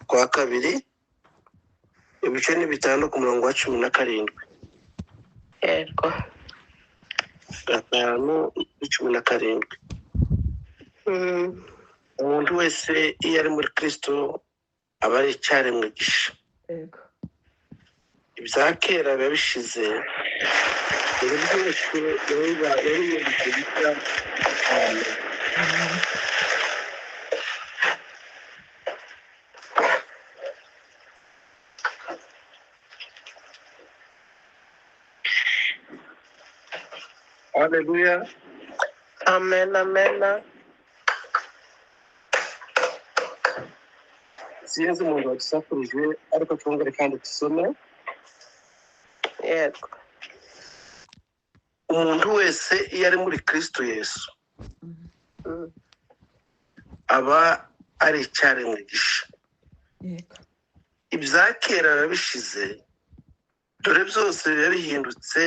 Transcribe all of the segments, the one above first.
kwa kabiri ibice ni 5 ku murongo wa 17. Yego. 5:17. Umuntu wese iyo ari muri Kristo aba ari icyaremwe gisha. Yego. Ibya kera biba bishize. Ibyo byose yari yibukira. Hallelujah. Amen, amen. Sinzi umuntu wadusakurije ariko twongere kandi tusome. Yego. Umuntu wese iyo ari muri Kristo Yesu aba ari icyaremwe gisha. Yego. Ibya kera babishize dore byose bihindutse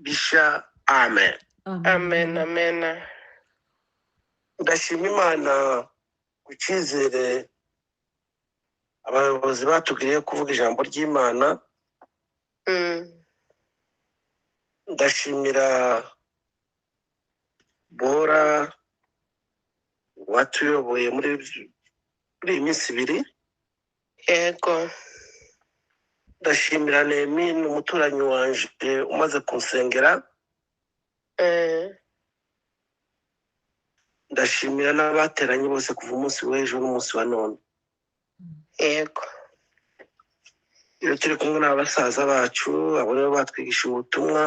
bisha. Amen. Amen, amen. Ndashima Imana ku cyizere abayobozi batubwiye kuvuga ijambo ry'Imana. Ndashimira Bora watuyoboye muri iyi minsi 2. Yego. Ndashimira Nehemi umuturanyi wanje umaze kunsengera. Ndashimira n'abateranye bose kuva umunsi w'ejo n'umunsi wa none. Yego. Iyo turi kumwe n'abasaza bacu abo rero batwigisha ubutumwa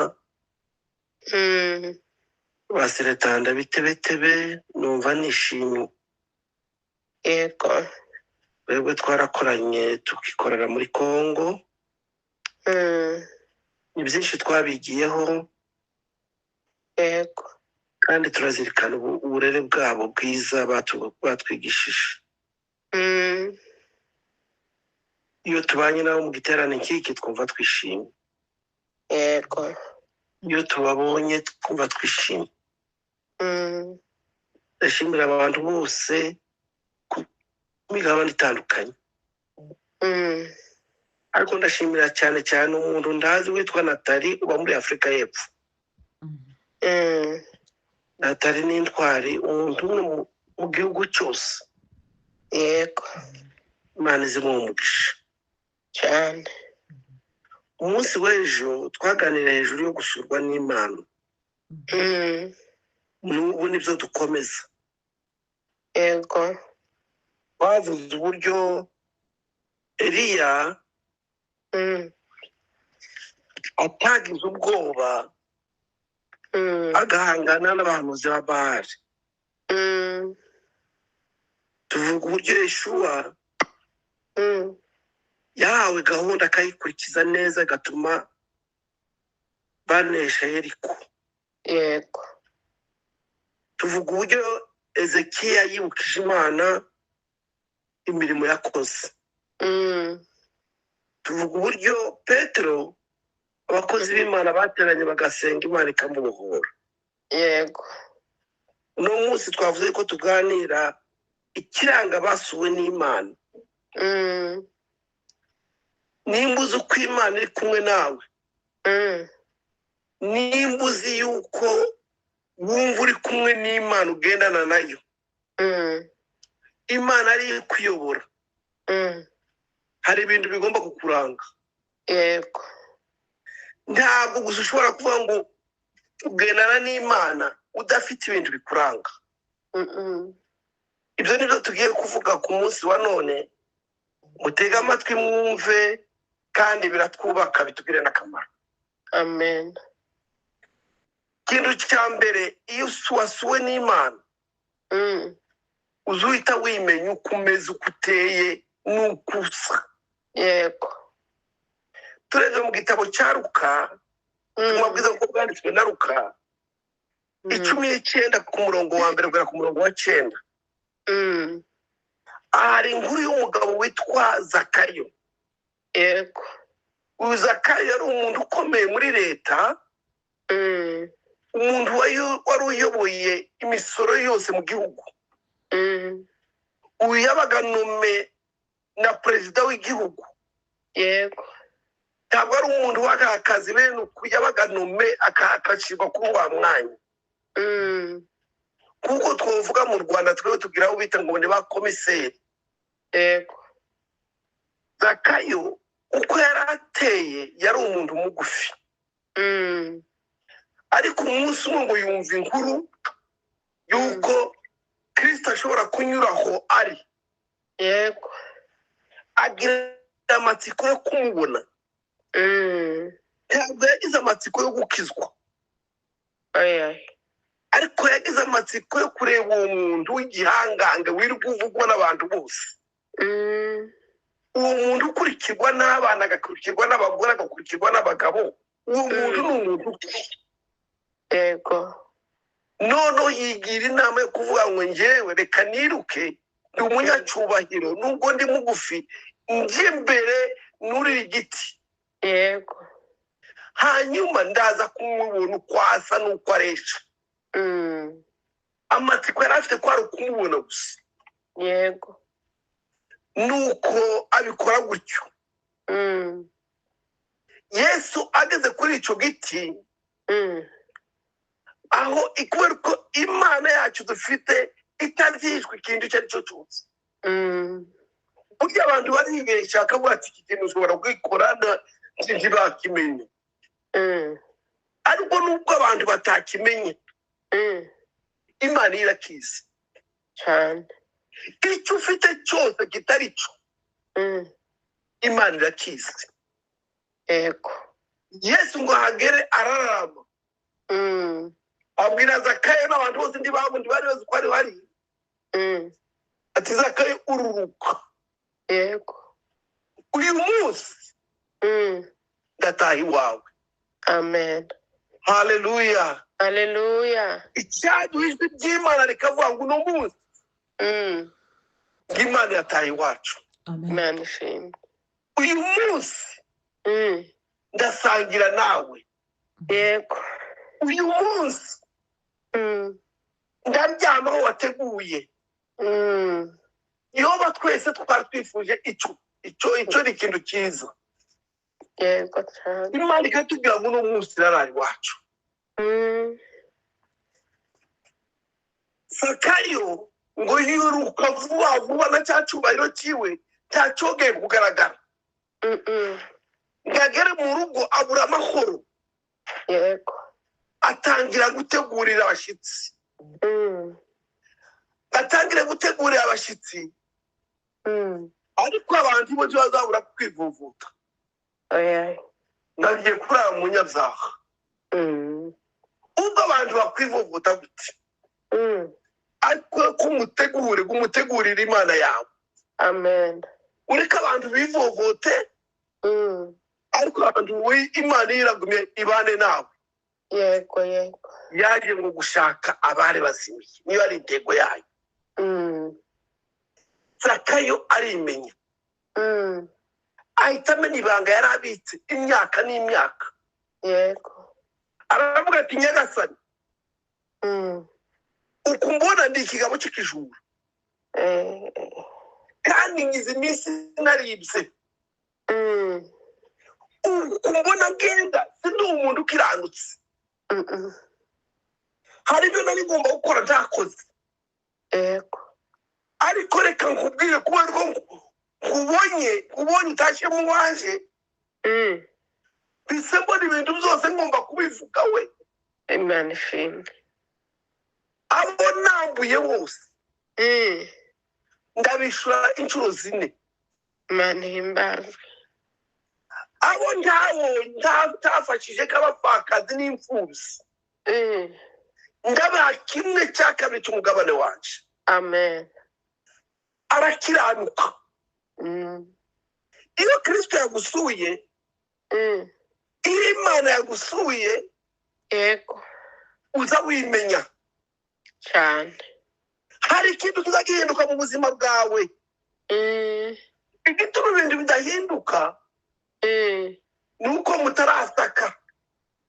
baseretanda bitebetebe numva nishimye. Yego. Twebwe twarakoranye tukikorera muri Kongo. Ni byinshi twabigiyeho. Yego. Kandi turazirikana uburere bwabo bwiza batwigishije. Iyo tubanye nabo mu giterane nk'iki twumva twishimye. Yego. Iyo tubabonye twumva twishimye. Ndashimira abantu bose ku migabane itandukanye. Ariko ndashimira cyane cyane umuntu ndazi witwa Natali uba muri Afrika y'Epfo. Natali ni intwari umuntu mu gihugu cyose. Yego. Imana izimuha umugisha cyane. Umunsi w'ejo twaganira hejuru yo gusurwa n'Imana. N'ubu nibyo dukomeza. Yego. Bavuze uburyo Eliya atagize ubwoba agahangana n'abahanuzi ba Bahari. Tuvuga uburyo Yeshuwa yahawe gahunda akayikurikiza neza gatuma banesha Yeriko. Yego. Tuvuga uburyo Ezekiya yibukije Imana imirimo yakoze. Tuvuga uburyo Petero abakozi b'Imana bateranye bagasenga Imana ikamubohora. Yego. Uno munsi twavuze ko tuganira ikiranga basuwe n'Imana. Nimba uzi uko Imana iri kumwe nawe, nimba uzi yuko wumva uri kumwe n'Imana ugendana nayo, Imana ari kuyobora, hari ibintu bigomba kukuranga. Yego. Ntabwo gusa ushobora kuvuga ngo ugendana n'Imana udafite ibintu bikuranga. Ibyo nibyo tugiye kuvuga ku munsi wa none. Mutega amatwi mwumve kandi biratwubaka bitugire n'akamaro. Amen. Ikintu cya mbere iyo wasuwe n'Imana uzuhita wimenya uko umeze uko uteye n'uko usa. Yego. Tureze mu gitabo cya Luka ubutumwa bwiza bwo bwanditswe na Luka 19 ku murongo wa 1 kugera ku murongo wa 9. Hari inkuru y'umugabo witwa Zakayo. Yego. Uyu Zakayo yari umuntu ukomeye muri leta. Umuntu wari uyoboye imisoro yose mu gihugu. uyu yabaga nome na perezida w'igihugu, yego, ntabwo ari umuntu w'aka akazi bene uku, yabaga nome akashyirwa kuri wa mwanya. Kuko twavuga mu Rwanda twebwe tugira aho bita ngo ni ba komiseri. yego, Zakayo uko yari ateye yari umuntu mugufi, ariko umunsi umwe ngo yumva inkuru yuko Kristo ashobora kunyuraho ari, yego, agira amatsiko yo kumubona. Ntabwo yagize amatsiko yo gukizwa, ariko yagize amatsiko yo kureba uwo muntu w'igihangange wirirwa uvugwa n'abantu bose. Uwo muntu ukurikirwa n'abana, agakurikirwa n'abagore, agakurikirwa n'abagabo, uwo muntu ni umuntu. yego, Noneho yigira inama yo kuvuga ngo njyewe reka niruke, ndi umunyacyubahiro nubwo ndi mugufi, njye mbere n'uri igiti, yego, hanyuma ndaza kumubona uko asa n'uko aresha. Amatsiko yari afite ko ari ukumubona gusa, yego, nuko abikora gutyo. Yesu ageze kuri icyo giti, aho kubera ko Imana yacu dufite itabyishwe ikintu icyo ari cyo cyose. Burya abantu baribeshya bakavuga ati iki kintu ushobora kugikora ntibakimenye, ariko nubwo abantu batakimenye, Imana irakizi cyane, icyo ufite cyose kitari cyo, Imana irakizi. yego, Yesu ngo ahagere ararama, abwira Zakayo n'abantu bose ndi babundi bari bazi ko ari bari, ati Zakayo ururuka, yego, uyu munsi ndataha iwawe. amen, Haleluya. haleluya, Icyaduha ijwi ry'Imana rikavuga ngo uno munsi Imana yataha iwacu. Imana ishimwe, Uyu munsi ndasangira nawe, yego, uyu munsi ndaryama aho wateguye. Yoba twese twari twifuje icyo ni ikintu cyiza. yego cyane, Imana ikatubwira ngo uno munsi irarara iwacu. Zakayo ngo yiruka vuba vuba na cya cyubahiro cyiwe cyacyogeye kugaragara, ngo agere mu rugo abura amahoro, yego, atangira gutegurira abashyitsi. Atangira gutegurira abashyitsi, ariko abantu bo ntibazabura kwivuvuta. Nagiye kurara mu munyabyaha. Ubwo abantu bakwivuvuta gute? Ariko kumutegurira Imana yawe. amen, Ureka abantu bivovote, ariko abantu Imana iragumye ibane nawe. yego, yego, Yaje ngo gushaka abari bazimiye, niyo ari intego yayo. Zakayo arimenya, ahita amenya ibanga yari abitse imyaka n'imyaka. yego, Aravuga ati Nyagasani, uku mbona ndi ikigabo cy'ikijuru, kandi ngize iminsi naribye. Uku mbona ngenda sindi umuntu ukiranutse, hari ibyo nari ngomba gukora ntakoze. yego, Ariko reka nkubwire kubera ko nkubonye utashye mu waje, bise mbona ibintu byose ngomba kubivuga we. Imana ishimwe, Abo nambuye bose ndabishura inshuro 4. Imana ihimbazwe, Abo ntafashije k'abapfakazi n'imfubyi, ndabaha 1/2 cy'umugabane wanje. amen, Arakiranuka. Iyo Kristo yagusuye, iyo Imana yagusuye, yego, uza wimenya. cyane, Hari ikintu kizagihinduka mu buzima bwawe. Igituma ibintu bidahinduka ni uko mutarasaka,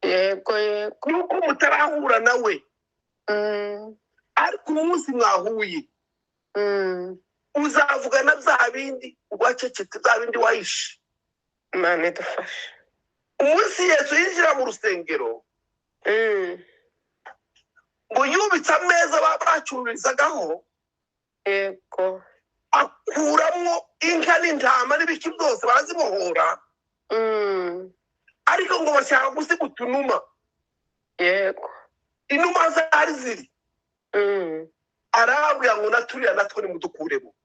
yego, yego, ni uko mutarahura nawe. Ariko umunsi mwahuye, uzavuga na bya bindi wacecetse, bya bindi wahishe. Imana idufashe. Umunsi Yesu yinjira mu rusengero ngo yubitse ameza bacururizagaho, Yego. akuramo inka n'intama n'ibiki byose barazibohora, ariko ngo bashaka gusiga utunuma. Yego. Inuma zari ziri, arabwira ngo naturiya natwo nimudukuremo.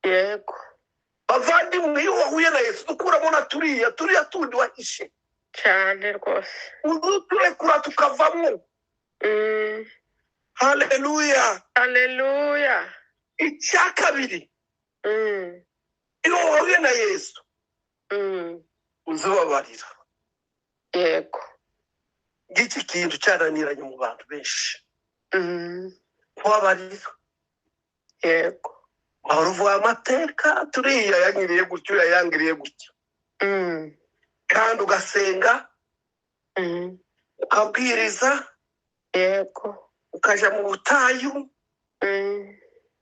Yego. Bavandimwe, iyo wahuye na Yesu dukuramo na turiya tundi wahishe Cyane rwose. uturekura tukavamo. Haleluya. Haleluya. Icya kabiri, iyo wahuye na Yesu uzubabarira. Yego. Ngiki kintu cyaraniranye mu bantu benshi, kubabarira. Yego. Uvuga amateka, turiya yanyiriye gutyo, yayangiriye gutya, kandi ugasenga, ukabwiriza, Yego. ukaja mu butayu,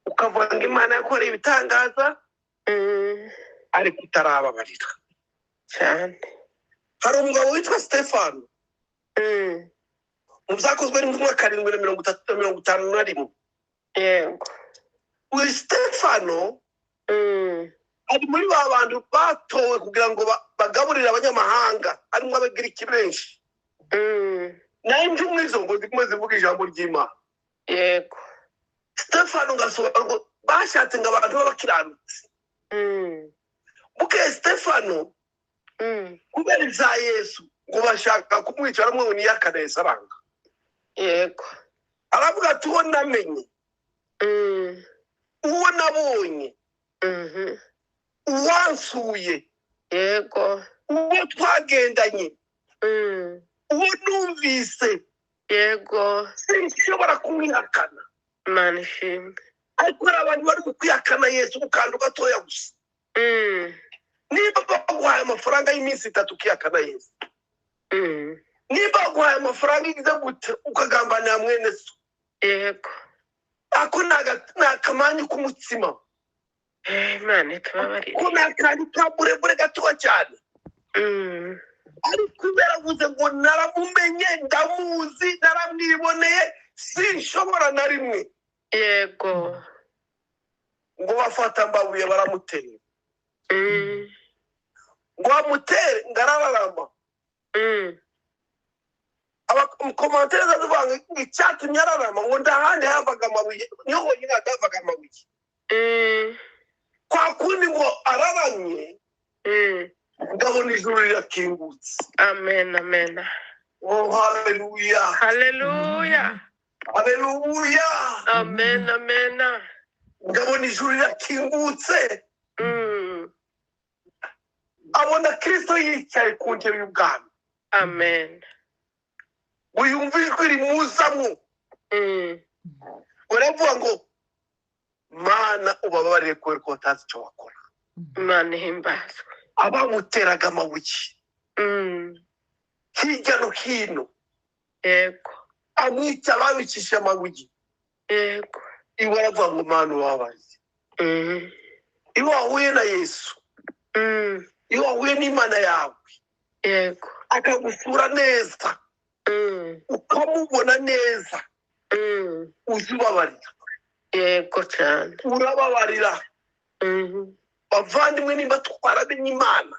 ukavuga ngo Imana yakoreye ibitangaza, ariko utarababarira. Cyane. Hari umugabo witwa Stefano, mu byakozwe n'intumwa 7:51. Yego. Uyu Stefano ari muri ba bantu batowe kugira ngo bagaburire abanyamahanga, harimo Abagiriki benshi. Naho intumwa izo ngo zimwe zivuga ijambo ry'Imana. Yego. Stefano ngasobanura ngo bashatse ngo abantu b'abakiranutsi. Bukeye Stefano kubera ibya Yesu ngo bashaka kumwicara mwe niyakana Yesu aranga. Yego. Aravuga ati uwo namenye, uwo nabonye, uwansuye, Yego. uwo twagendanye, uwo numvise, Yego. sinshobora kumwihakana. Imana ishimwe. Ariko hari abantu bari mu kwihakana Yesu mu kantu gatoya gusa. Niba baguhaye amafaranga y'iminsi 3 ukihakana Yesu, niba baguhaye amafaranga igize gute ukagambanira mwene so, Yego. ako ni akamanyu k'umutsima, Imana itubabarire. ko ni akantu ka burebure gatoya cyane. Ariko baravuze ngo naramumenye, ndamuzi, naramwiboneye, sinshobora na rimwe. Yego. Ngo bafata amabuye baramutera, ngo bamutere ngarararama. Abakomantere zavuga ngo icyatumye ararama ngo ndahandi havaga amabuye, niho honyine havaga amabuye. Kwa kundi ngo araramye, ngabona ijuru rirakingutse. Amen. Amen. Oh, haleluya. Haleluya. Haleluya. Amen. Amen. Ngabona ijuru rirakingutse. Abona Kristo yicaye ku ntebe y'ubwami. Amen. Uyumva ijwi rimuzamo. Uravuga ngo Mana ubabarire kubera ko utazi icyo wakora. Imana ihimbazwe. Abamuteraga amabuye hirya no hino, Yego. amwica ababikisha amabuye. Yego. Iwe aravuga ngo Mana ubabarire. Iyo wahuye na Yesu, iyo wahuye n'Imana yawe, Yego. akagusura neza, ukamubona neza, uzubabarira. Yego cyane. Urababarira. Bavandimwe, nimba twaramenye Imana,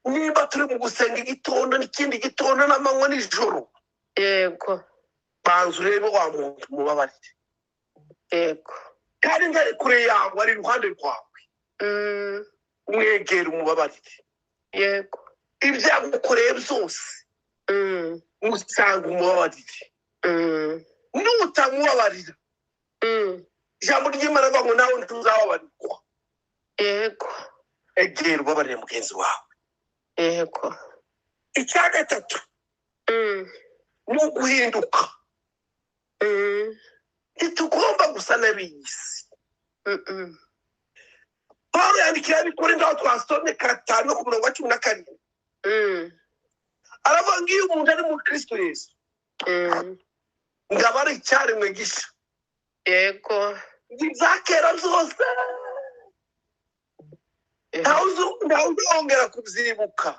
nimba turi mu gusenga igitondo n'ikindi gitondo n'amanywa n'ijoro, Yego. banza urebe wa muntu umubabarire. Yego. Kandi ntari kure yawe, ari iruhande rwawe, umwegere umubabarire. Yego. Ibyo yagukoreye byose usanga umubabarire. Nutamubabarira, ijambo ry'Imana rivuga ngo nawe ntuzababarirwa. Yego. Egera ubabarire mugenzi wawe. Yego. Icya gatatu ni uguhinduka. Ntitugomba gusa n'ab'iy'isi. Pawulo yandikira Abikorinde aho twasomye 5:17. Aravuga ngo iyo umuntu ari muri Kristo Yesu, ngo aba ari icyaremwe gishya. Yego. ibya kera zose ntawe uzongera kubyibuka.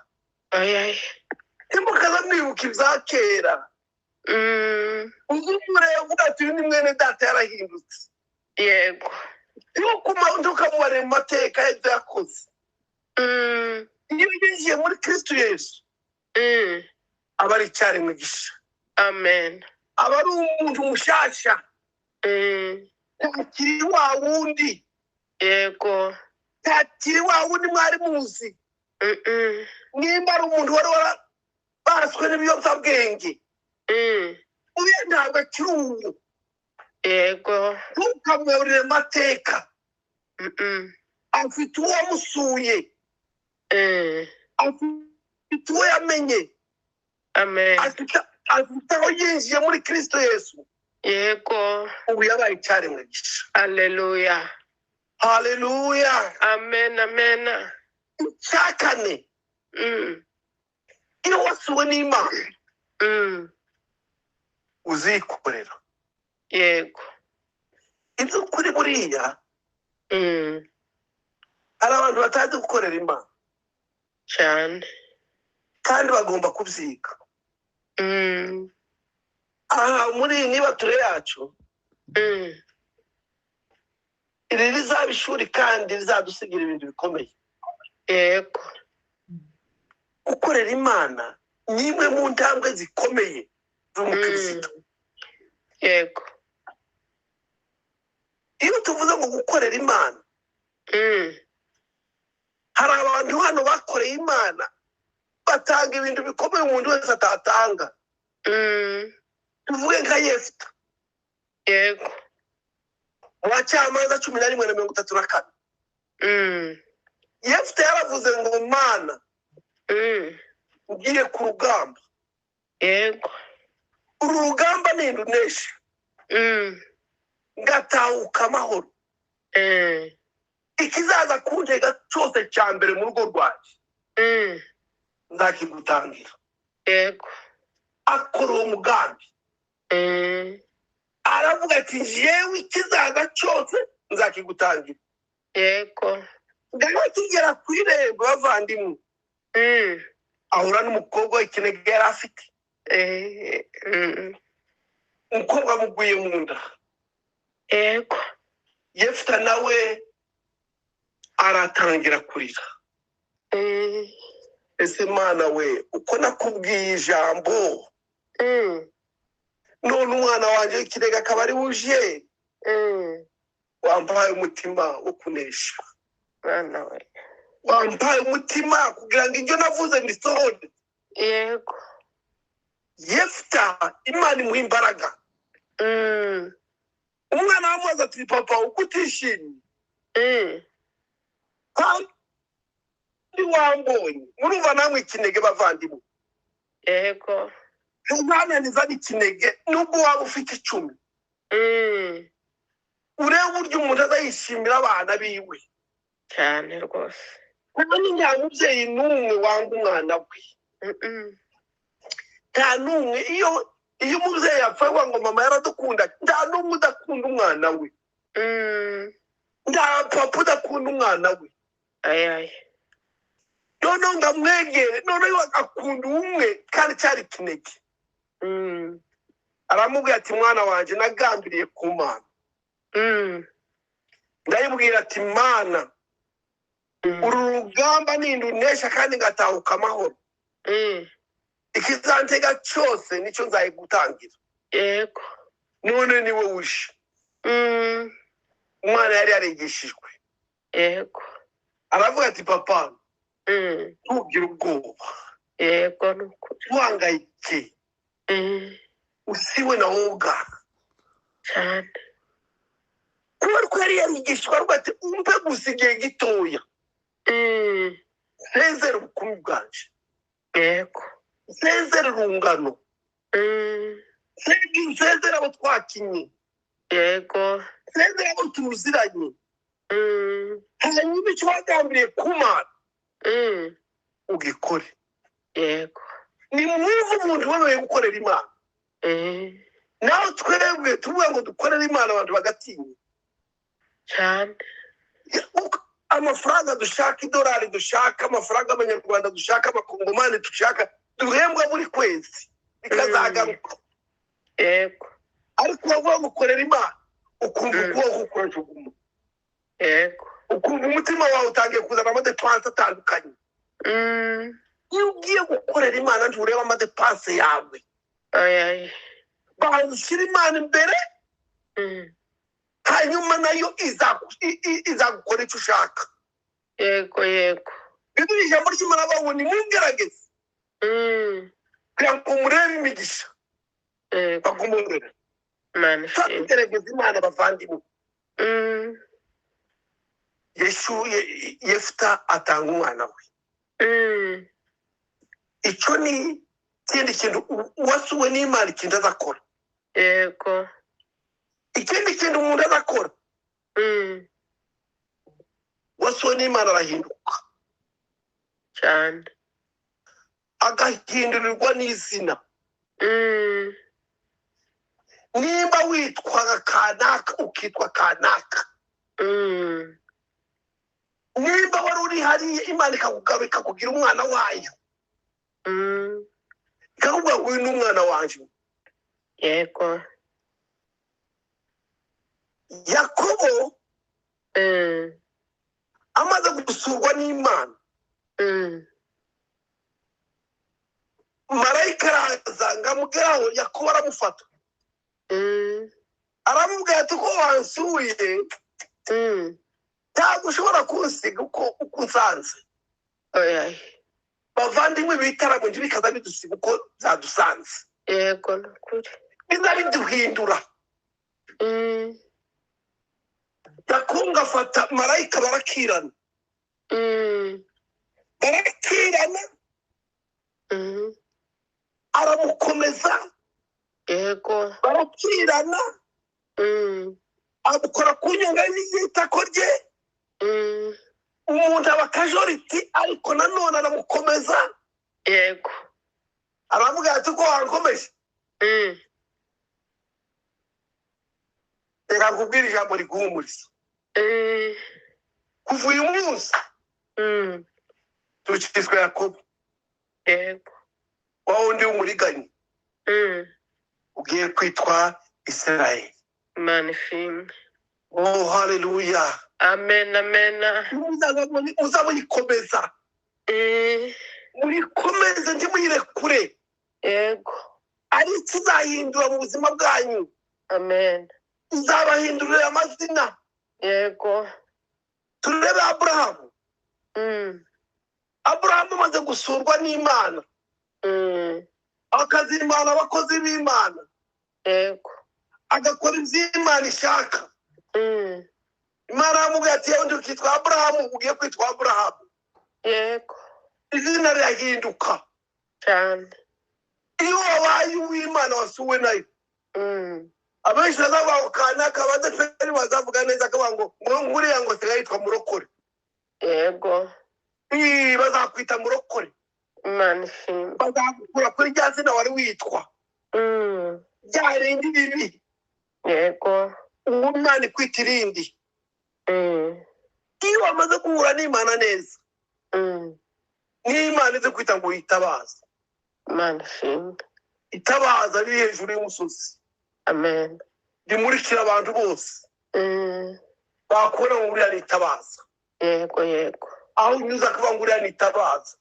ntimukaza mwibuka ibya kera. uzumureba uvuga ati uyu ni mwene data yarahindutse. yego ntukamubare mu mateka y'ibyo yakoze. iyo yinjiye muri Kristo Yesu aba ari icyarimwe gisha. amen. aba ari umuntu mushasha. ntakiri wa wundi. yego ntakiri wa wundi mwari muzi. nimba ari umuntu wari warabaswe n'ibiyobyabwenge uyu ntabwo akiri uwo. yego ntukamwerure amateka. afite uwo wamusuye. afite uwo yamenye. amen. afite aho yinjiye muri Kristo Yesu. yego ubu yabaye icyaremwe gisha. haleluya. haleluya. amen amen. icya kane iyo wasuwe n'Imana uzikorera. yego iby'ukuri buriya hari abantu batazi gukorera Imana cyane kandi bagomba kubyiga. aha muri iyi nibature yacu iri rizaba ishuri kandi rizadusigira ibintu bikomeye. yego gukorera Imana ni imwe mu ntambwe zikomeye z'umukristo. yego iyo tuvuze ngo gukorera Imana hari abantu hano bakoreye Imana batanga ibintu bikomeye umuntu wese atatanga. tuvuge nka Yefuta. yego mu Bacamanza 11:34. Yefuta yaravuze ngo Mana ngiye ku rugamba. yego uru rugamba nindunesha ngatahuka amahoro. ikizaza kuntega cyose cya mbere mu rugo rwanjye nzakigutangira. yego akora uwo mugambi. aravuga ati jewe ikizaza cyose nzakigutangira. yego ngaho kigera ku irembo bavandimwe ahura n'umukobwa w'ikinege yari afite. umukobwa amuguye mu nda. yego Yefuta nawe aratangira kurira. ese Mana we uko nakubwiye ijambo none umwana wanjye w'ikinege akaba ari wuje wampaye umutima wo kunesha. mwana we wampaye umutima kugira ngo ibyo navuze mbisohore. yego Yefuta Imana imuha imbaraga. umwana wamubaza ati papa uko utishimye kandi wambonye murumva namwe ikinege bavandimwe. yego ntunaniza n'ikinege nubwo waba ufite 10. urebe uburyo umuntu azayishimira abana biwe cyane rwose. kandi nta mubyeyi n'umwe wanga umwana we. nta n'umwe. iyo umubyeyi yapfa ngo mama yaradukunda nta n'umwe udakunda umwana we. nta papa udakunda umwana we. noneho ngo amwegere noneho akunda umwe kandi cyari ikinege. aramubwira ati mwana wanjye nagambiriye ku Mana. ndayibwira ati Mana uru rugamba nindunesha kandi ngatahuka amahoro. ikizantega cyose nicyo nzayigutangira. yego none niwe uje. umwana yari yarigishijwe. yego aravuga ati papa ntugire ubwoba. yego nukuri uhangayike. usiwe na woga cyane. kubera ko yari yarigishijwe aravuga ati umpe gusa igihe gitoya nsezere ubukumi bwanje. yego nsezere urungano. nsezere abo twakinye. yego nsezere abo tuziranye. hanyuma icyo wagambiriye ku Mana ugikore. yego ni mwumva umuntu wemeye gukorera Imana. nawe twebwe tuvuga ngo dukorere Imana abantu bagatinya. cyane amafaranga dushaka, idolari dushaka, amafaranga y'abanyarwanda dushaka, amakongomani dushaka, duhembwa buri kwezi bikazagaruka. yego ariko wavuga gukorera Imana ukumva ukuboko kurajuguma, yego ukumva umutima wawe utangiye kuzana amadepanse atandukanye. iyo ugiye gukorera Imana ntureba amadepanse yawe, ayayi banza ushyira Imana imbere, hanyuma nayo izagukora icyo ushaka. yego yego Bibiliya ijambo ry'Imana bavuga ni mungerageze kugira ngo murebe imigisha bagumurira. Tugerageza Imana bavandimwe. Yefuta atanga umwana we. Icyo ni ikindi kintu uwasuwe n'Imana ikindi azakora. yego Ikindi kintu umuntu azakora, wasuwe n'Imana arahinduka cyane agahindurirwa n'izina. Nimba witwa kanaka ukitwa kanaka, nimba wari uri hariya Imana ikakugaruka ikakugira umwana wayo, ikakubwira ngo uyu ni umwana wanjye. yego Yakobo amaze gusurwa n'Imana, marayika araza ngo amubwiraho, Yakobo aramufata aramubwira ati ko wansuye ntabwo ushobora kunsiga uko unsanze. Bavandimwe bitaramo ntibikaza bidusiga uko byadusanze, yego ni ukuri biza biduhindura. Yakobo afata marayika barakirana, aramukomeza, yego barakirana, amukora ku nyonga y'itako rye, umuntu aba kajoriti, ariko nanone aramukomeza. yego aravuga ati ko wankomeje, reka nkubwire ijambo riguhumuriza. kuva uyu munsi tukitwa Yakobo, yego wa wundi w'umuriganya ugiye kwitwa Isirayeli. Imana ishimwe. Oh haleluya, amen amen. muzamuyikomeza, muyikomeze ntimuyirekure, yego ari kizahindura mu buzima bwanyu. amen. Izabahindurira amazina. yego turebe Aburahamu. Aburahamu amaze gusurwa n'Imana, akazimana abakozi b'Imana, yego agakora iby'Imana ishaka. Imana yamubwiye ati yewe ndukitwa Aburahamu, ugiye kwitwa Aburahamu. yego izina rirahinduka cyane iyo wabaye uw'Imana wasuwe nayo. Abenshi bazavuga kanaka, abadeperi bazavuga neza akavuga ngo nguriya ngo sigaye yitwa murokore. yego bazakwita murokore, Imana ishimwe. bazagukura kuri rya zina wari witwa, rya rindi bibi, yego uwo Imana ikwita irindi. Iyo wamaze guhura n'Imana neza, n'Imana ize kwita ngo yitabaza. Imana ishimwe. Itabaza riri hejuru y'umusozi, amen. rimurikira abantu bose, bakubona ngo uriya ni itabaza. yego yego aho unyuze akavuga ngo uriya ni itabaza,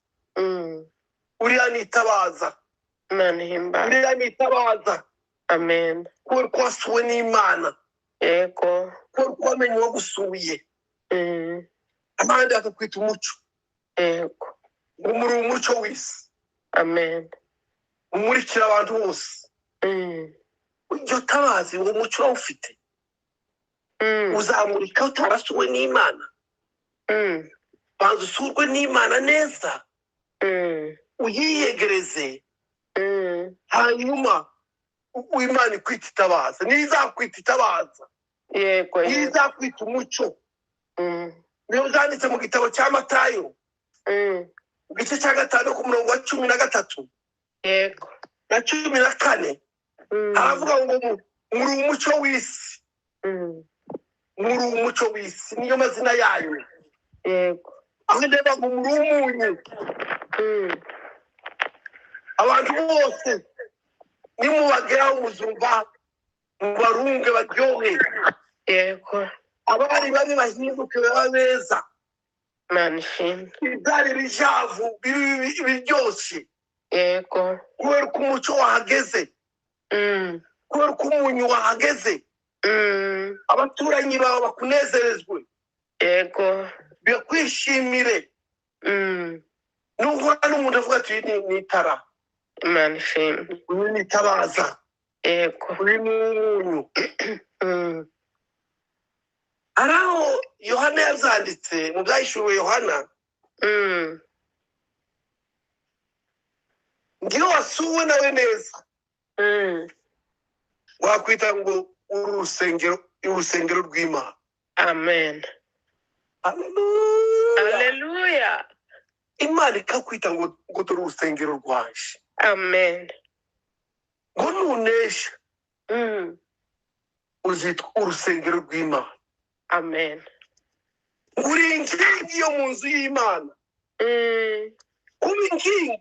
uriya ni itabaza, Imana ihimbaza. uriya ni itabaza. amen. kuko wasuwe n'Imana, yego kuko wamenye uwagusuye, abandi bakakwita umuco. yego ngo muri umuco w'isi, amen. umurikira abantu bose. Ujya utabazi ngo umuco urawufite, uzamurika utarasuwe n'Imana. banza usurwe n'Imana neza, uyiyegereze, hanyuma Imana ikwita itabaza. Nizakwita itabaza, yego nizakwita umuco. niyo byanditse mu gitabo cya Matayo igice cya 5 ku murongo wa 13 yego na 14, aravuga ngo muri umuco w'isi, muri umuco w'isi niyo mazina yayo. yego aho ndeba ngo muri umunyu abantu bose nimubageraho muzumva mubarunge baryohe. yego abari babi bahinduke baba beza. Imana ishimwe. ibyari bijavu biryoshye yego kubera ko umuco wahageze, kubera ko umunyu wahageze. abaturanyi bawe bakunezerezwe, yego bakwishimire. nuhura n'umuntu avuga ati ni itara, Imana ishimwe. uyu ni itabaza, yego uyu ni umunyu. hari aho yohana yazanditse mu byahishuriwe yohana ngiyo wasuwe nawe neza wakwita ngo uru urusengero rw'Imana. amen. Haleluya. Imana ikakwita ngo dore urusengero rwaje. amen. ngo nunesha uzitwa urusengero rw'Imana. amen. uri inkingi yo mu nzu y'Imana. kuba inkingi,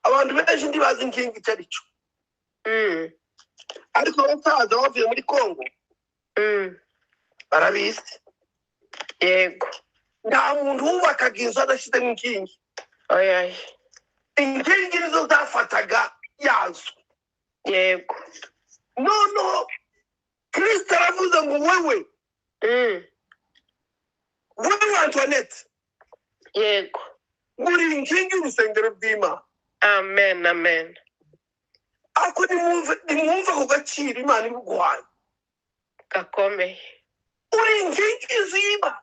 abantu benshi ntibazi inkingi icyo ari cyo, ariko abasaza bavuye muri Kongo barabizi. yego nta muntu wubakaga inzu adashyizemo inkingi. oyaye. inkingi nizo zafataga yazo. yego noneho Kristo aravuze ngo wewe Antoinette, yego uri inkingi y'urusengero rw'Imana. amen. amen. ariko nimwumve ku gaciro Imana iguhaye. gakomeye. uri inkingi y'inzu y'Imana.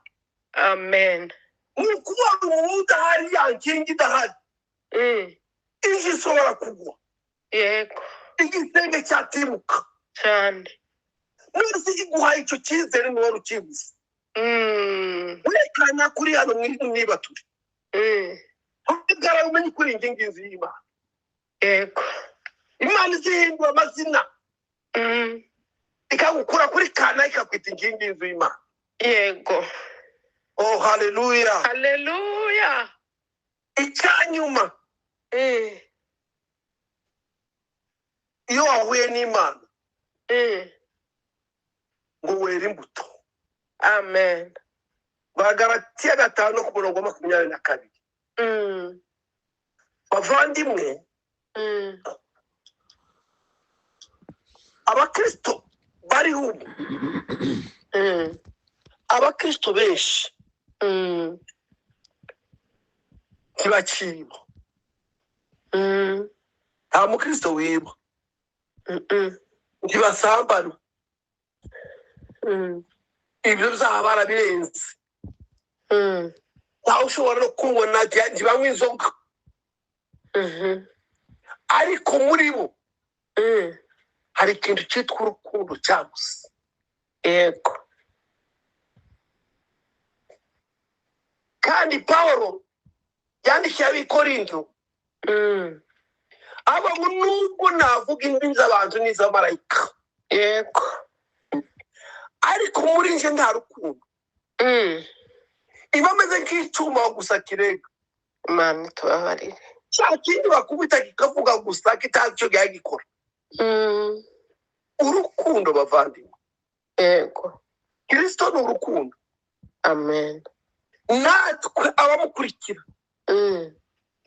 amen. ni ukuvuga ngo wowe udahari ya nkingi idahari inzu ishobora kugwa, yego igisenge cyatimuka cyane. none iguhaye icyo cyizere ni wari ukibuze. werekana kuri hano niba turi kugira umenye kuri inkingi y'inzu y'Imana. yego Imana izihindura amazina ikagukura kuri kana ikakwita inkingi y'inzu y'Imana. yego. oh haleluya. haleluya. icyanyuma iyo wahuye n'Imana ngo wera imbuto. amen. Bagalatiya 5:22. bavandimwe, abakristo bariho ubu, abakristo benshi ntibakiba. nta mukristo wiba, ntibasambana. ibyo byaha barabirenze. ntawe ushobora no kubona ntibanywa inzoga. ariko muri bo hari ikintu cyitwa urukundo cyaguze. yego kandi Pawulo yandikiye ab'Ikorinto avuga ngo nubwo navuga indimi z'abantu n'iz'amarayika, yego ariko muri nje nta rukundo, iba ameze nk'icyuma gusa kirega. Imana tubabarire. cya kindi bakubita kikavuga gusa kitazi icyo gikora. urukundo bavandimwe, yego Kristo ni urukundo. amen. natwe abamukurikira,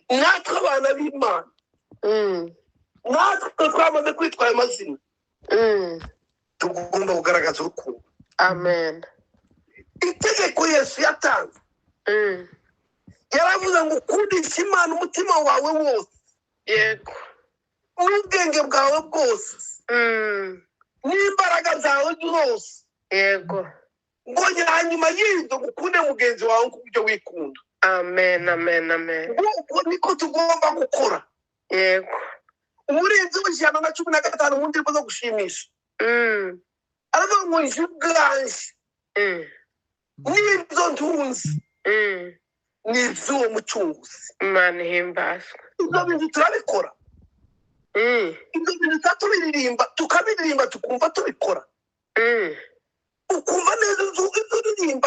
natwe abana b'Imana, natwe twamaze kwitwa ayo mazina, tugomba kugaragaza urukundo. amen. itegeko Yesu yatanze, yaravuze ngo ukundishe Imana umutima wawe wose, yego n'ubwenge bwawe bwose, n'imbaraga zawe zose, yego ngo hanyuma y'ibyo ukunde mugenzi wawe nk'uburyo wikunda. amen. amen. amen. uko niko tugomba gukora. yego umurinzi w'115 mu ndirimbo zo gushimisha aravuga ngo nje ubwanje n'ibyo ntunze n'iby'uwo mucunguzi. Imana ihimbazwe. ibyo bintu turabikora. ibyo bintu tukabiririmba tukumva tubikora.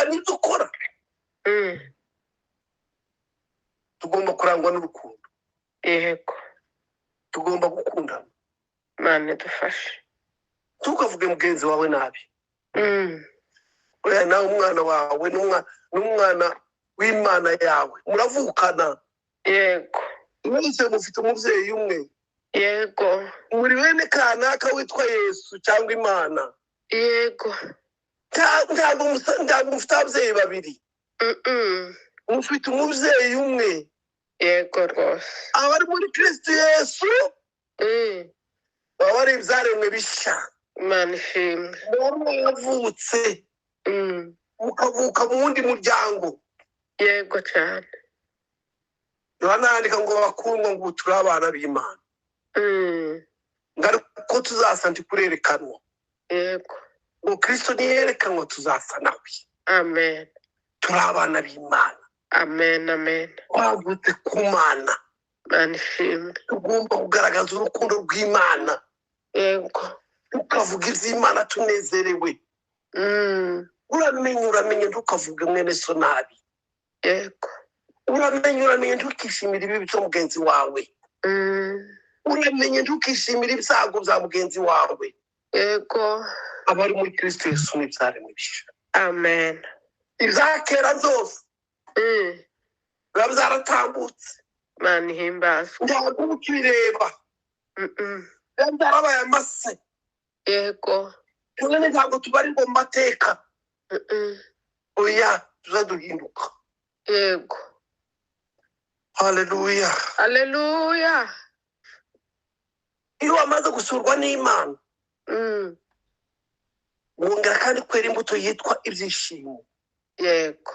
n'ibyo ukora tugomba kurangwa n'urukundo. yego Tugomba gukundana. Imana idufashe. Ntukavuge mugenzi wawe nabi. Oya, nawe umwana wawe n'umwana w'Imana yawe muravukana. yego mwese mufite umubyeyi umwe. yego muri bene kanaka witwa Yesu cyangwa Imana. yego ntabwo mufite ababyeyi babiri. mufite umubyeyi umwe. yego rwose. abari muri Kristo Yesu baba ari ibyaremwe bishya. Imana ishimwe. umuntu yavutse mukavuka mu wundi muryango. yego cyane. Yohana yandika ngo bakundwa ngo turi abana b'Imana. ko tuzasa ntikurerekanwa. yego ngo Kristo niyerekanwa tuzasa nawe. amen. turi abana b'Imana. amen amen. twavutse ku Mana. Imana ishimwe. tugomba kugaragaza urukundo rw'Imana. yego tukavuga iby'Imana tunezerewe. uramenye ntukavuge mwene so nabi. yego uramenye ntukishimire ibibi byo mugenzi wawe. uramenye ntukishimire ibyago bya mugenzi wawe. yego abari muri Kristo Yesu n'ibyaremwe bishya. amen. ibya kera byose biba byaratambutse. Imana ihimbazwe. ntabwo ukibireba. biba byarabaye amase. yego twene ntabwo tubarirwa mu mateka. oya tuzaduhinduka. yego haleluya. haleluya. iyo wamaze gusurwa n'Imana wongera kandi kwera imbuto yitwa ibyishimo. yego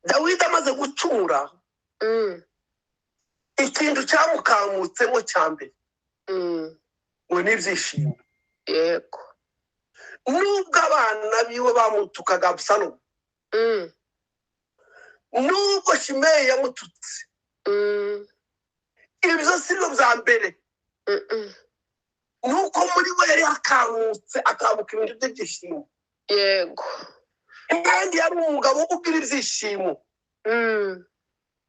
Dawidi amaze gucumura ikintu cyamukamutsemo cya mbere ngo ni ibyishimo. yego nubwo abana biwe bamutukaga Abusalomu, nubwo Shimeyi yamututse, ibyo si byo bya mbere. nuko muri we yari akamuka ibintu by'ibyishimo. yego kandi yari umugabo ugira ibyishimo.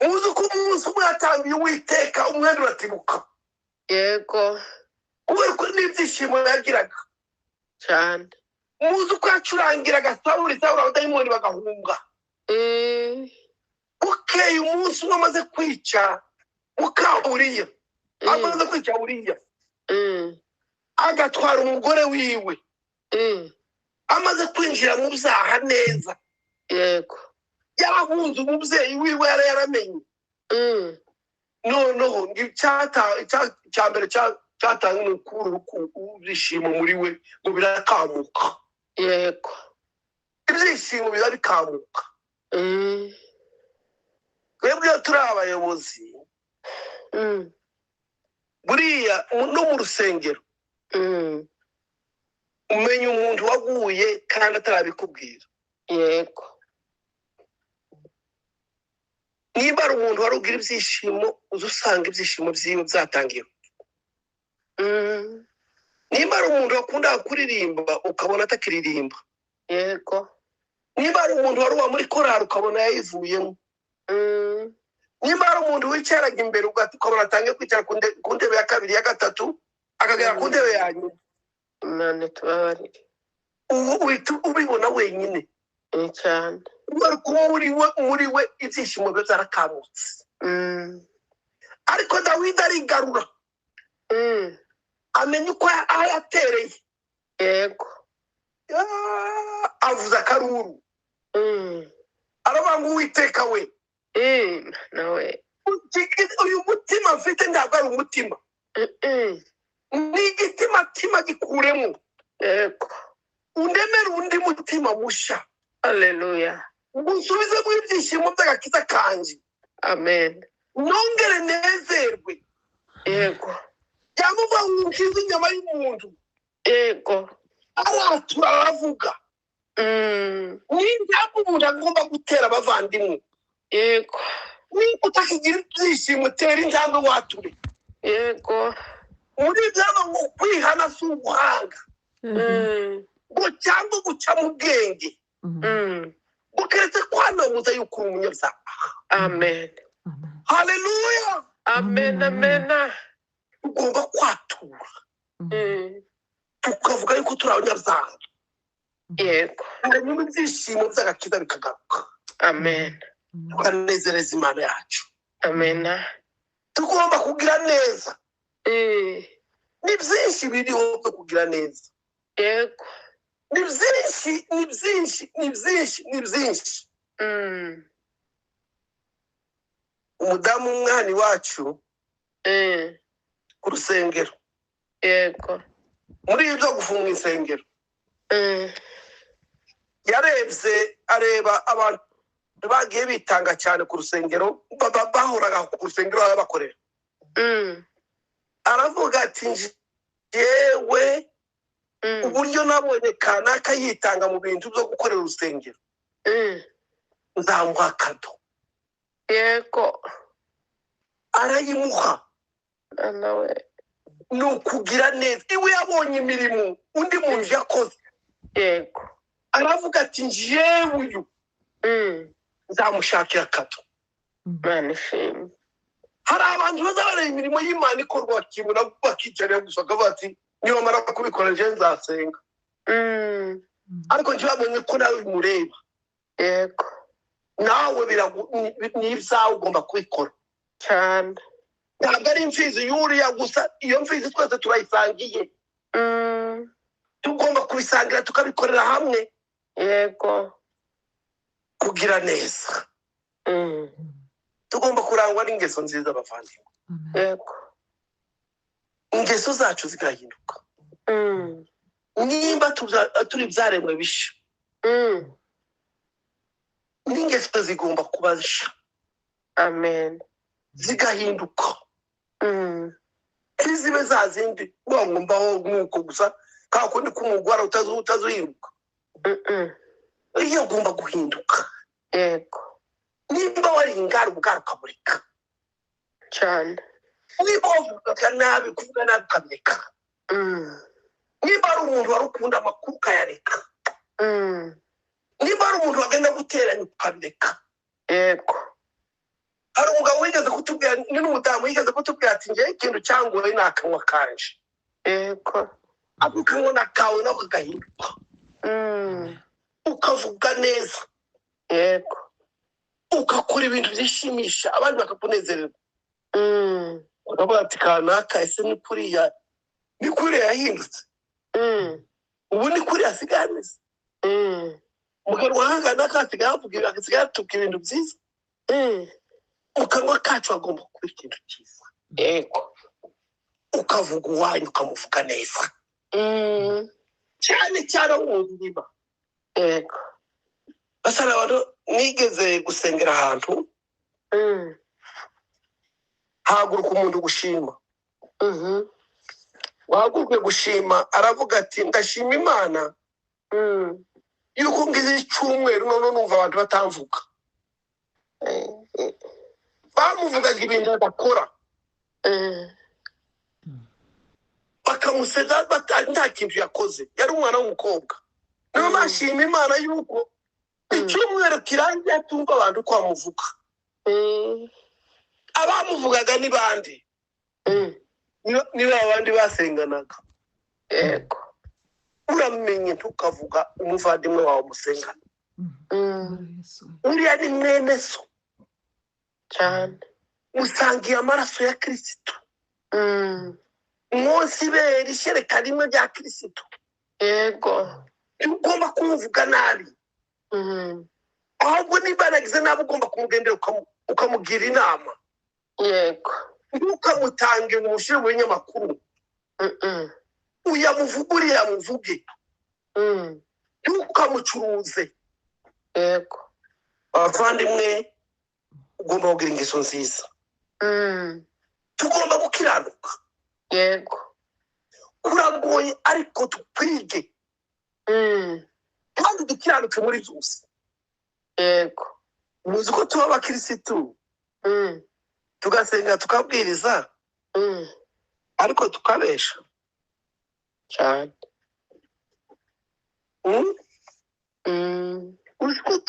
muzi ko umunsi umwe yatangiye Uwiteka umwenda uratibuka. yego kubera ko n'ibyishimo yagiraga cyane. muzi ko yacurangiraga Sawuli abadayimoni bagahunga. bukeye umunsi umwe amaze kwica Uriya, amaze kwica Uriya, agatwara umugore wiwe, amaze kwinjira mu byaha neza. yego yarahunze umubyeyi wiwe yari yaramenye. noneho cya mbere cyatanga umukuru w'ibyishimo muri we ngo birakamuka. yego ibyishimo biba bikamuka. twebwe iyo turi abayobozi buriya no mu rusengero umenya umuntu waguye kandi atarabikubwira. yego niba ari umuntu wari ugira ibyishimo uza usanga ibyishimo byiwe byatangiye. niba ari umuntu wakundaga kuririmba ukabona atakiririmba. yego niba ari umuntu wari uwa muri korari ukabona yayivuyemo. niba ari umuntu wicaraga imbere ukabona atangiye kwicara ku ntebe ya kabiri ya gatatu akagera ku ntebe ya nyuma. Imana tubabarire. ubu uhita ubibona wenyine cyane. muri we ibyishimo bye byarakamutse. ariko Dawidi arigarura amenya uko aho yatereye. yego avuze akaruru aravuga ngo Uwiteka we, nawe uyu mutima mfite ntabwo ari umutima, ni igitimatima gikuremo. yego undemere undi mutima mushya. haleluya. ngusubize mu ibyishimo by'agakiza kanjye. amen. nongere nezerwe. yego yamuvuga ngo nkize inyama y'umuntu. yego aratura aravuga. n'injyamo umuntu agomba gutera abavandimwe. yego niba utakigira ibyishimo utera injangwe wature. yego muri byaba ngo kwihana si ubuhanga ngo cyangwa guca mu bwenge. bukeretse kwanamuza yuko uri umunyabyaha. Amen. Haleluya. Amen. Amen. Ugomba kwatura tukavuga yuko turi abanyabyaha, Yego. hanyuma ibyishimo by'agakiza bikagaruka, Amen. tukanezereza Imana yacu. Amen. Tugomba kugira neza. Ni byinshi biriho byo kugira neza. Yego. Ni byinshi, ni byinshi, ni byinshi, ni byinshi. Umudamu w'umwani wacu ku rusengero, Yego. muri ibyo gufunga insengero, yarebye areba abantu bagiye bitanga cyane ku rusengero, bahoraga ku rusengero bakorera. Aravuga ati njyewe uburyo nabonye kanaka yitanga mu bintu byo gukorera urusengero, nzamuha kado. Yego. Arayimuha. Nawe. Ni ukugira neza. Iwe yabonye imirimo undi muntu yakoze. Yego. Aravuga ati njyewe uyu nzamushakira kado. Imana ishimwe. Hari abantu bazabareba imirimo y'Imana ikorwa bakibona bakicarira gusa bakavuga ati nibamara kubikora njyewe nzasenga. Ariko ntibamenye ko nawe bimureba. Yego. Nawe ni ibyawe ugomba kubikora cyane. Ntabwo ari imfizi y'uriya gusa, iyo mfizi twese turayisangiye. Tugomba kubisangira tukabikorera hamwe. Yego. Kugira neza. Tugomba kurangwa n'ingeso nziza abavandimwe. Yego. Ingeso zacu zigahinduka. Nimba turi ibyaremwe bisha, n'ingeso zigomba kuba zisha. Amen. Zigahinduka. Ntizibe za zindi ngo mbaho nk'uko gusa kakundi k'umugwara utazuhinduka. Iyo ugomba guhinduka. Yego. Nimba wari ingara ubwara ukamurika cyane. Niba wavugaga nabi kuvuga nabi ukamurika. Niba ari umuntu wari ukunda amakuru ukayareka. Niba ari umuntu wagenda guteranya ukabireka. Yego. Hari umugabo wigeze kutubwira, ni n'umudamu wigeze kutubwira ati njyewe ikintu cyangoye ni akanwa kanje. Yego. Ako kanwa kawe nako gahinduka. Ukavuga neza. Yego. Ukakora ibintu byishimisha abandi bakakunezererwa. Ukavuga ati kanaka ese ni kuriya yahindutse. Ubu ni kuriya asigaye ameze. Mukanwa hangana kasigaye avuga agasigaye atuka ibintu byiza. Mu kanwa kacu hagomba kuba ikintu cyiza. Yego. Ukavuga uwanyu ukamuvuga neza. Cyane cyane mu ndiba. Yego. Basara abantu nigeze gusengera ahantu. Haguruka umuntu gushima. Wahaguruke gushima aravuga ati ndashima Imana yuko ngize icyumweru none numva abantu batamvuga. Bamuvugaga ibintu adakora. Bakamuseza nta kintu yakoze. Yari umwana w'umukobwa. Niyo bashima Imana yuko icyumweru kirangiye atumva abantu ko bamuvuga. Abamuvugaga ni bande? Niba abandi basenganaga. Yego. Uramenye ntukavuga umuvandimwe wawe musengana. Uriya ni mwene so. cyane. Musangiye amaraso ya Kristo. Mwose ibere ishereka rimwe rya Kristo. Yego. Ugomba kumuvuga nabi. Ahubwo niba nagize nabi ugomba kumugendera ukamugira inama. Yego. Ntukamutange ngo umushyire mu binyamakuru. Uyamuvuge uriya muvuge. Ntukamucuruze. Yego. Abavandimwe ugomba kugira ingeso nziza. Tugomba gukiranuka. Yego. Kuragoye ariko tukwige. Kandi dukiranuke muri byose. Yego. Muzi ko tuba abakirisitu. Tugasenga tukabwiriza. Ariko tukabesha. cyane.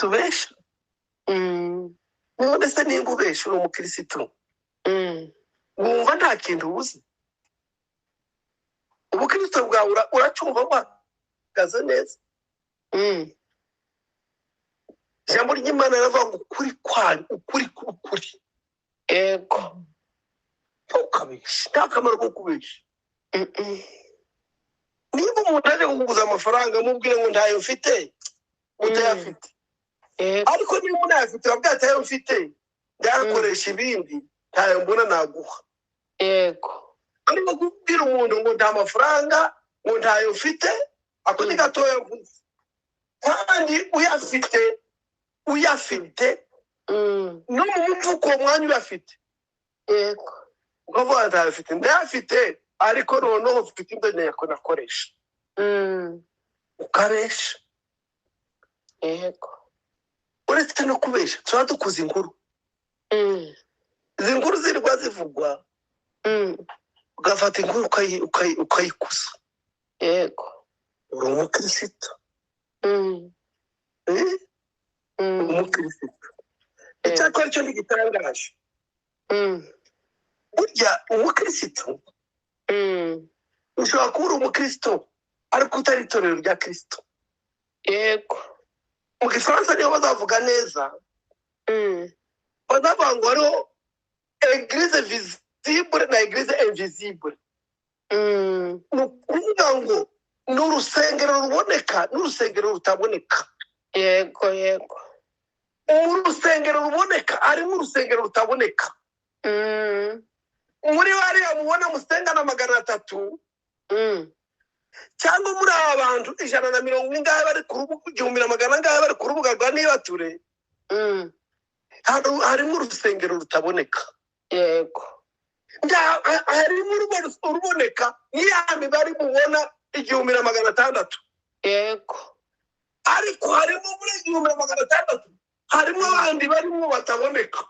tubesha none se nimba ubesha uri umukirisitu wumva nta kintu uzi ubukristo bwawe uracumva wahagaze neza ijambo ry'Imana riravuga ngo ukuri kwanyu ukuri k'ukuri yego ntukabeshe nta kamaro ko kubesha niba umuntu aje kuguza amafaranga amubwire ngo ntayo mfite utayafite ariko niba unayafite wabwira ati ayo mfite ndayakoresha ibindi ntayo mbona naguha yego ariko kubwira umuntu ngo nta mafaranga ngo ntayo mfite ako ni gatoya mvuze kandi uyafite no mu mufuko uwo mwanya uyafite yego ukavuga ntayafite ndayafite ariko noneho ufite ibyo nakoresha ukabesha yego uretse no kubesha tuba dukoze inkuru izi nkuru zirwa zivugwa ugafata inkuru ukayikuza yego uri umukirisitu umukirisitu icyakora cyo ntigitangaje burya umukirisitu ushobora kuba uri umukirisitu ariko utari itorero rya kirisito yego mu gifaransa niho bazavuga neza bazavuga ngo hariho eglise visible na eglise invisible ni ukuvuga ngo ni urusengero ruboneka n'urusengero rutaboneka yego yego mu rusengero ruboneka harimo urusengero rutaboneka muri bariya mubona musenga na 300 cyangwa muri aba bantu 150 ingahe bari ku rubuga 1,000 ingahe bari ku rubuga rwa Nibature harimo urusengero rutaboneka yego harimo uruboneka n'iyami bari mubona 1,600 yego ariko harimo muri 1,600 harimo abandi barimo bataboneka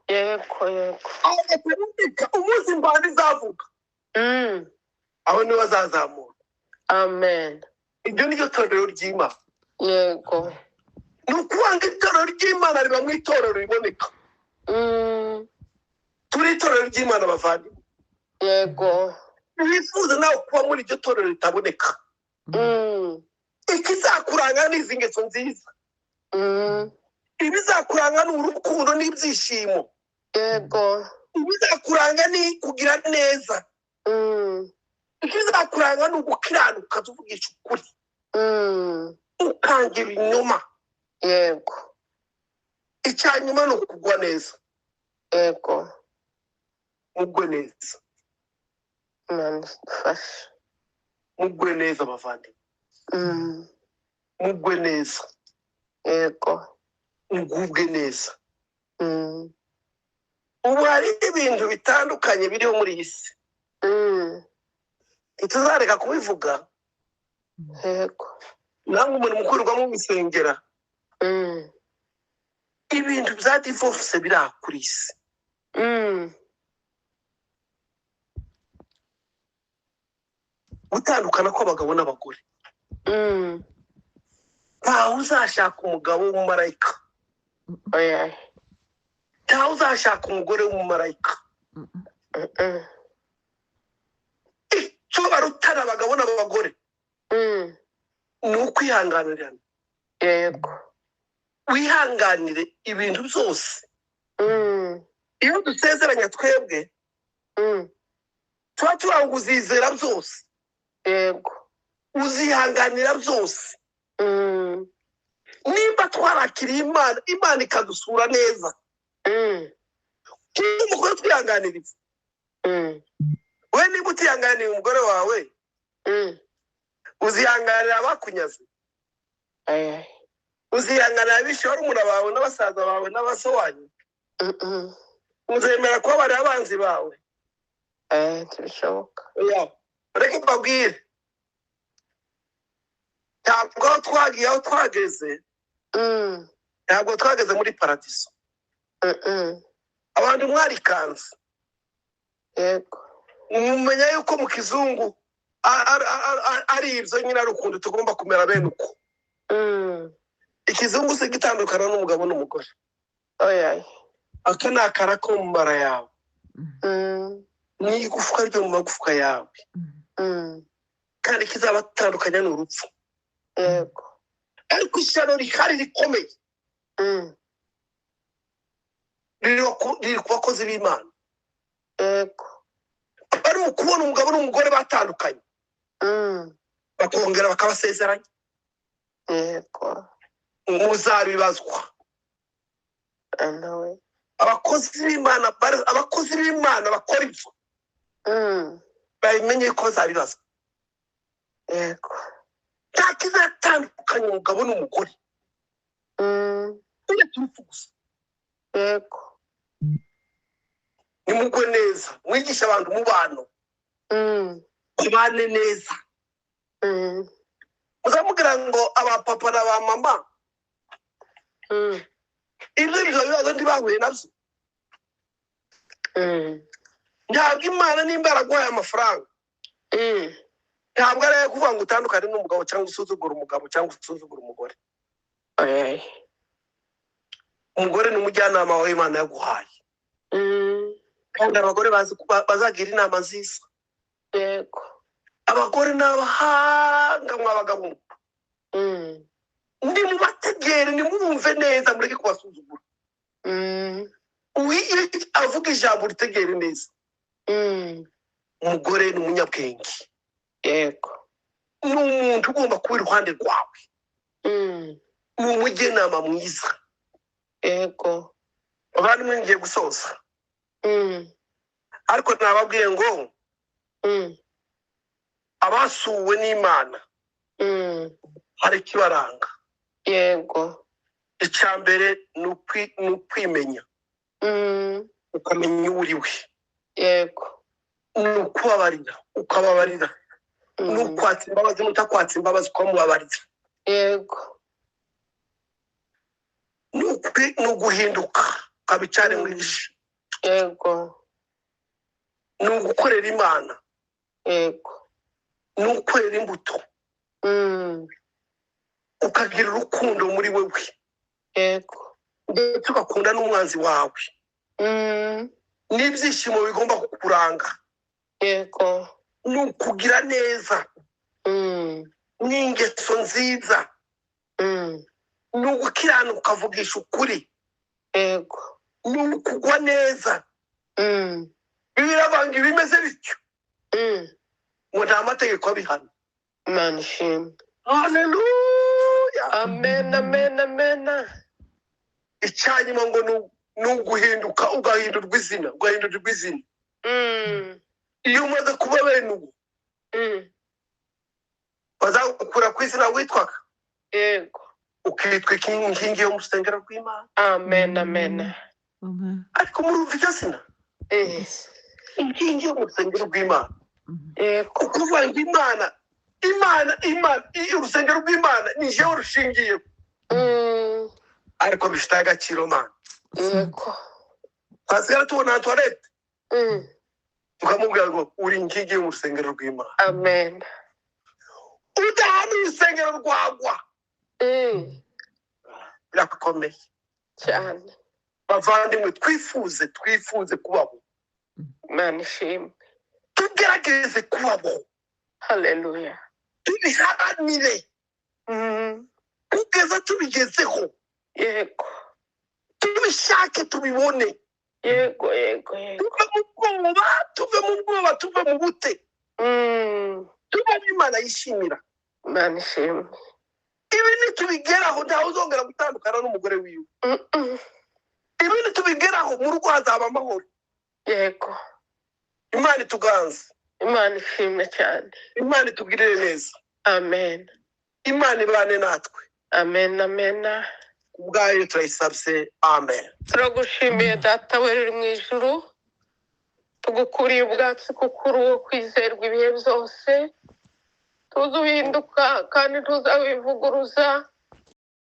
yego yego bataboneka umunsi mbandi zavuga aho niho bazazamura amen ibyo niryo torero ry'Imana yego ni ukuvuga itorero ry'Imana riba mu itorero riboneka turi itorero ry'Imana bavandimwe yego wifuza nawe kuba muri iryo torero ritaboneka ikizakuranga ni izi ngeso nziza ibizakuranga ni urukundo n'ibyishimo yego ibizakuranga ni kugira neza ikizakuranga ni ugukiranuka tuvugisha ukuri ukangira inyuma yego icyanyuma ni ukugwa neza yego mugwe neza dufashe mugwe neza bavandimwe mugwe neza yego mugubwe neza ubu hari ibintu bitandukanye biriho muri iyi si ntituzareka kubivuga yego namwe umuntu mukurwamo bisengera ibintu bya divorce birakuri isi gutandukana kw'abagabo n'abagore ntawe uzashaka umugabo w'umumarayika ntawe uzashaka umugore w'umumarayika icyo barutana abagabo n'abagore ni ukwihanganirana yego wihanganire ibintu byose iyo dusezeranya twebwe tuba tuba ngo uzizera byose yego uzihanganira byose nimba twarakiriye Imana ikadusura neza niba umugore twihanganiriza we niba utihanganiye umugore wawe uzihanganira abakunyaze uzihanganira abishe barumuna bawe n'abasaza bawe n'abaso wanyu uzemera kuba bari abanzi bawe ntibishoboka reka mbabwire ntabwo twagiye aho twageze ntabwo twageze muri paradiso abantu mwarikanze yego mumenya yuko mu kizungu ari ibyo nyine ari ukuntu tugomba kumera bene uko ikizungu se gitandukana n'umugabo n'umugore. oya. Aka ni akara ko mu mara yawe, Mm. ni igufwa ryo mu magufwa yawe, Mm. kandi kizabatandukanya n'urupfu. yego. Ariko ishyano rihari rikomeye Mm. riri ku bakozi b'Imana, yego. bari mu kubona umugabo n'umugore batandukanye Mm. bakongera bakabasezeranya. yego. Muzabibazwa. nawe. abakozi b'Imana bakora ibyo Mm. babimenye ko bazabibazwa. yego. nta kizatandukanya umugabo n'umugore Mm. uretse urupfu gusa. yego. nimugwe neza, mwigisha abantu umubano, Mm. mubane neza. Mm. muzamubwira ngo abapapa n'abamama Mm. ibyo bibazo ntibahuye nabyo. Mm. ntabwo Imana nimba yaraguhaye amafaranga, Mm. ntabwo ari ayo kuvuga ngo utandukane n'umugabo cyangwa usuzugura umugabo cyangwa usuzugura umugore. oya. umugore ni umujyanama wawe Imana yaguhaye, Mm. kandi abagore bazagira inama nziza. yego. abagore ni abahanga mw'abagabo. Mm. nimubategere, nimwumve neza, mureke kubasuzugura. Mm. avuga ijambo ritegere neza. Mm. umugore ni umunyabwenge, yego. ni umuntu ugomba kuba iruhande rwawe, Mm. ni umujyanama mwiza. yego. abandi ngiye gusoza, Mm. ariko nababwiye ngo Mm. abasuwe n'Imana Mm. hari ikibaranga. yego. icya mbere ni ukwimenya, Mm. ukamenya uwo uri we, yego. ni ukubabarira ukababarira, ni Mm. ukwatsa imbabazi n'utakwatsa imbabazi ukamubabarira, yego. ni uguhinduka ukaba icyari mu isi, yego. ni ugukorera Imana, yego. ni ukwera imbuto, Mm. ukagira urukundo muri wewe, yego. ndetse ugakunda n'umwanzi wawe. Mm. n'ibyishimo bigomba kukuranga, yego. ni ukugira neza, Mm. n'ingeso nziza, Mm. ni ugukiranuka ukavugisha ukuri, yego. ni ukugwa neza. Mm. biravanga ibimeze bityo Mm. ngo nta mategeko abihana. Imana ishimwe. haleluya. amen. amen. amen. icyanyuma ngo ni uguhinduka, ugahindurwa izina. Mm. iyo umaze kuba bene ubu, Mm. bazagukura ku izina witwaga, yego. ukitwa inkingi yo mu rusengero rw'Imana. amen. amen. ariko murumva iryo zina, inkingi yo mu rusengero rw'Imana. yego. ukuvuga ngo Imana urusengero rw'Imana ni jewe rushingiye, Mm. ariko bifite agaciro Mana. yego. twasigara tubona Antoinette Mm. tukamubwira ngo uri inkingi yo mu rusengero rw'Imana. amen. udahana urusengero rwagwa, Mm. birakomeye. cyane. bavandimwe, twifuze kubaho, Imana ishimwe. tugerageze kubaho, haleluya. tubiharanire Mm. kugeza tubigezeho, yego. tubishake tubibone, yego. yego. yego. tuve mu bwoba, tuve mu bute, Mm. tuve mu Imana yishimira. Imana ishimwe. ibi nitubigeraho ntawe uzongera gutandukana n'umugore wiwe. Mm. ibi nitubigeraho mu rugo hazaba amahoro. yego. Imana ituganze, Imana ishimwe cyane. Imana itugirire neza, amen. Imana ibane natwe. amen. amen. ubwayo turayisabye, amen. turagushimiye data wera uri mu ijuru, tugukuriye ubwatsi kuko uri uwo kwizerwa ibihe byose, tuzi uhinduka kandi tuzawivuguruza,